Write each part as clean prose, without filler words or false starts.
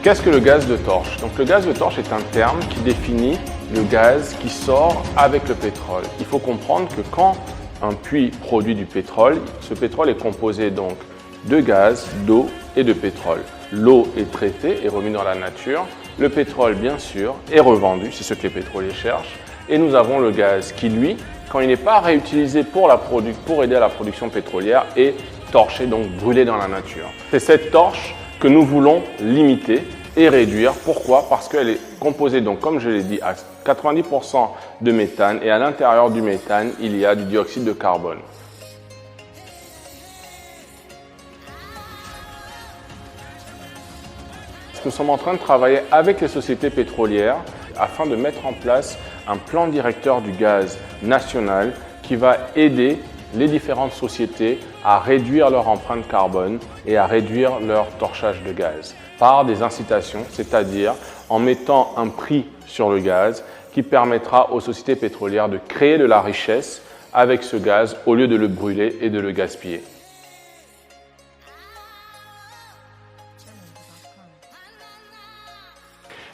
Qu'est-ce que le gaz de torche? Donc le gaz de torche est un terme qui définit le gaz qui sort avec le pétrole. Il faut comprendre que quand un puits produit du pétrole, ce pétrole est composé donc de gaz, d'eau et de pétrole. L'eau est traitée et remise dans la nature. Le pétrole, bien sûr, est revendu, c'est ce que les pétroliers cherchent. Et nous avons le gaz qui, lui, quand il n'est pas réutilisé pour aider à la production pétrolière, est torché, donc brûlé dans la nature. C'est cette torche que nous voulons limiter et réduire. Pourquoi? Parce qu'elle est composée, donc, comme je l'ai dit, à 90% de méthane et à l'intérieur du méthane, il y a du dioxyde de carbone. Nous sommes en train de travailler avec les sociétés pétrolières afin de mettre en place un plan directeur du gaz national qui va aider les différentes sociétés à réduire leur empreinte carbone et à réduire leur torchage de gaz par des incitations, c'est-à-dire en mettant un prix sur le gaz qui permettra aux sociétés pétrolières de créer de la richesse avec ce gaz au lieu de le brûler et de le gaspiller.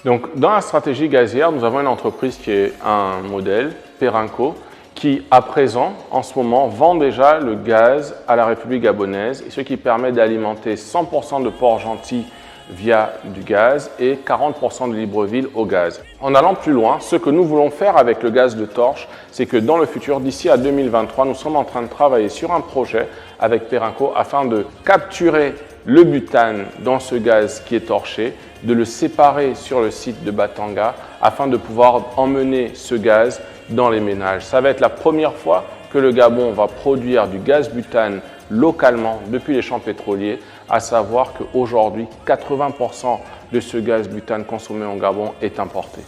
Donc, dans la stratégie gazière, nous avons une entreprise qui est un modèle, Perenco, qui à présent, en ce moment, vend déjà le gaz à la République gabonaise, et ce qui permet d'alimenter 100% de Port-Gentil via du gaz et 40% de Libreville au gaz. En allant plus loin, ce que nous voulons faire avec le gaz de torche, c'est que dans le futur, d'ici à 2023, nous sommes en train de travailler sur un projet avec Perenco afin de capturer le butane dans ce gaz qui est torché, de le séparer sur le site de Batanga afin de pouvoir emmener ce gaz dans les ménages. Ça va être la première fois que le Gabon va produire du gaz butane localement depuis les champs pétroliers, à savoir qu'aujourd'hui, 80% de ce gaz butane consommé au Gabon est importé.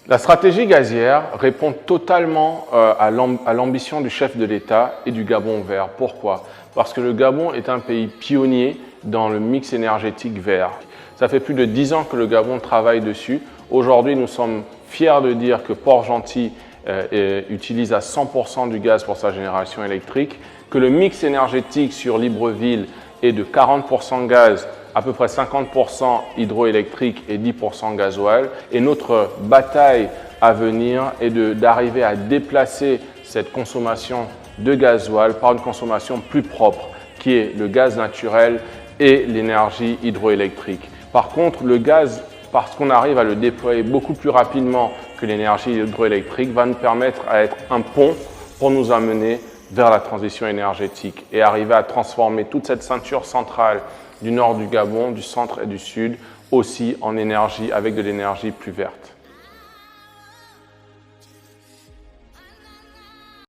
La stratégie gazière répond totalement à l'ambition du chef de l'État et du Gabon vert. Pourquoi? Parce que le Gabon est un pays pionnier dans le mix énergétique vert. Ça fait plus de 10 ans que le Gabon travaille dessus. Aujourd'hui, nous sommes fiers de dire que Port-Gentil utilise à 100% du gaz pour sa génération électrique, que le mix énergétique sur Libreville est de 40% gaz, à peu près 50% hydroélectrique et 10% gasoil. Et notre bataille à venir est d'arriver à déplacer cette consommation de gasoil par une consommation plus propre, qui est le gaz naturel et l'énergie hydroélectrique. Par contre, le gaz, parce qu'on arrive à le déployer beaucoup plus rapidement que l'énergie hydroélectrique, va nous permettre à être un pont pour nous amener vers la transition énergétique et arriver à transformer toute cette ceinture centrale du nord du Gabon, du centre et du sud, aussi en énergie avec de l'énergie plus verte.